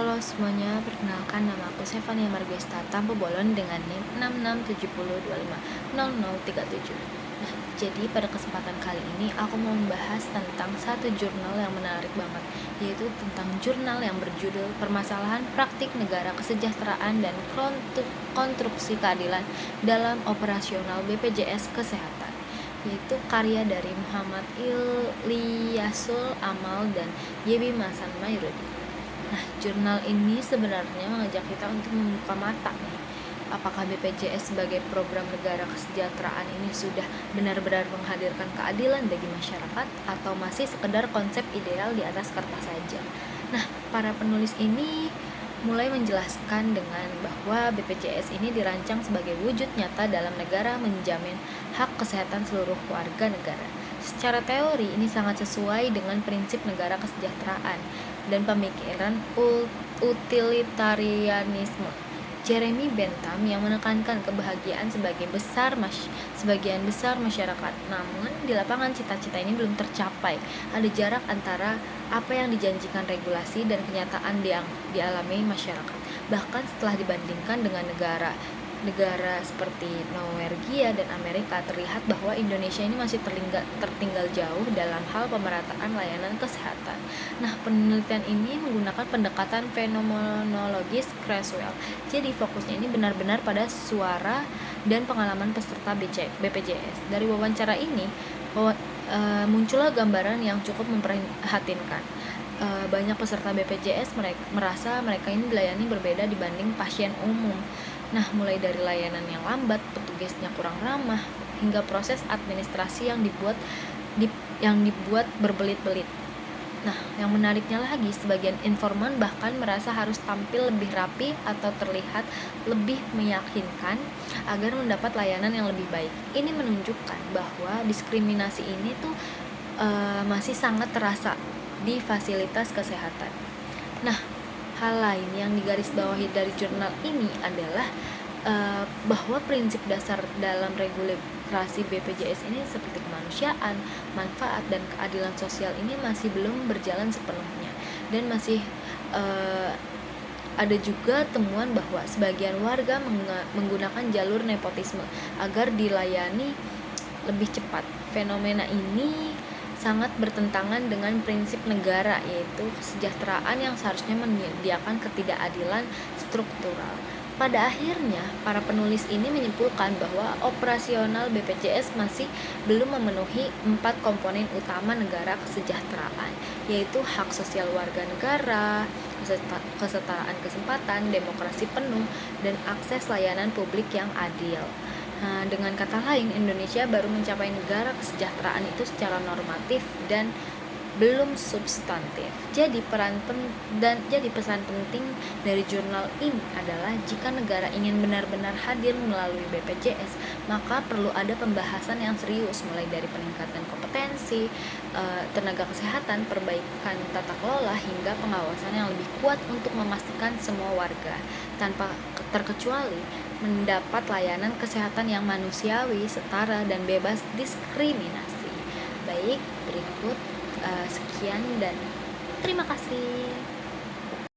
Halo semuanya, perkenalkan nama aku Stefania Margesta Tampu Bolon dengan NIM 6670250037. Nah, jadi pada kesempatan kali ini aku mau membahas tentang satu jurnal yang menarik banget, yaitu tentang jurnal yang berjudul Permasalahan Praktik Negara Kesejahteraan dan Konstruksi Keadilan dalam Operasional BPJS Kesehatan, yaitu karya dari Muhammad Ilyasul Amal dan Yebi Masan Mairudi. Nah, jurnal ini sebenarnya mengajak kita untuk membuka mata nih. Apakah BPJS sebagai program negara kesejahteraan ini sudah benar-benar menghadirkan keadilan bagi masyarakat atau masih sekedar konsep ideal di atas kertas saja? Nah, para penulis ini mulai menjelaskan dengan bahwa BPJS ini dirancang sebagai wujud nyata dalam negara menjamin hak kesehatan seluruh warga negara. Secara teori ini sangat sesuai dengan prinsip negara kesejahteraan dan pemikiran utilitarianisme Jeremy Bentham yang menekankan kebahagiaan sebagian besar masyarakat. Namun di lapangan cita-cita ini belum tercapai. Ada jarak antara apa yang dijanjikan regulasi dan kenyataan yang dialami masyarakat. Bahkan setelah dibandingkan dengan negara seperti Norwegia dan Amerika, terlihat bahwa Indonesia ini masih tertinggal jauh dalam hal pemerataan layanan kesehatan. Nah, penelitian ini menggunakan pendekatan fenomenologis Creswell. Jadi fokusnya ini benar-benar pada suara dan pengalaman peserta BPJS. Dari wawancara ini muncullah gambaran yang cukup memprihatinkan. Banyak peserta BPJS merasa mereka ini dilayani berbeda dibanding pasien umum. Nah, mulai dari layanan yang lambat, petugasnya kurang ramah, hingga proses administrasi yang dibuat berbelit-belit. Nah, yang menariknya lagi, sebagian informan bahkan merasa harus tampil lebih rapi atau terlihat lebih meyakinkan agar mendapat layanan yang lebih baik. Ini menunjukkan bahwa diskriminasi ini tuh masih sangat terasa di fasilitas kesehatan. Nah, hal lain yang digarisbawahi dari jurnal ini adalah bahwa prinsip dasar dalam regulasi BPJS ini seperti kemanusiaan, manfaat, dan keadilan sosial ini masih belum berjalan sepenuhnya. Dan masih ada juga temuan bahwa sebagian warga menggunakan jalur nepotisme agar dilayani lebih cepat. Fenomena ini sangat bertentangan dengan prinsip negara, yaitu kesejahteraan yang seharusnya menyediakan ketidakadilan struktural. Pada akhirnya, para penulis ini menyimpulkan bahwa operasional BPJS masih belum memenuhi 4 komponen utama negara kesejahteraan, yaitu hak sosial warga negara, kesetaraan kesempatan, demokrasi penuh, dan akses layanan publik yang adil. Nah, dengan kata lain, Indonesia baru mencapai negara kesejahteraan itu secara normatif dan belum substantif. Jadi pesan penting dari jurnal ini adalah jika negara ingin benar-benar hadir melalui BPJS, maka perlu ada pembahasan yang serius, mulai dari peningkatan kompetensi tenaga kesehatan, perbaikan tata kelola, hingga pengawasan yang lebih kuat untuk memastikan semua warga tanpa terkecuali mendapat layanan kesehatan yang manusiawi, setara, dan bebas diskriminasi. Baik, berikut sekian dan terima kasih.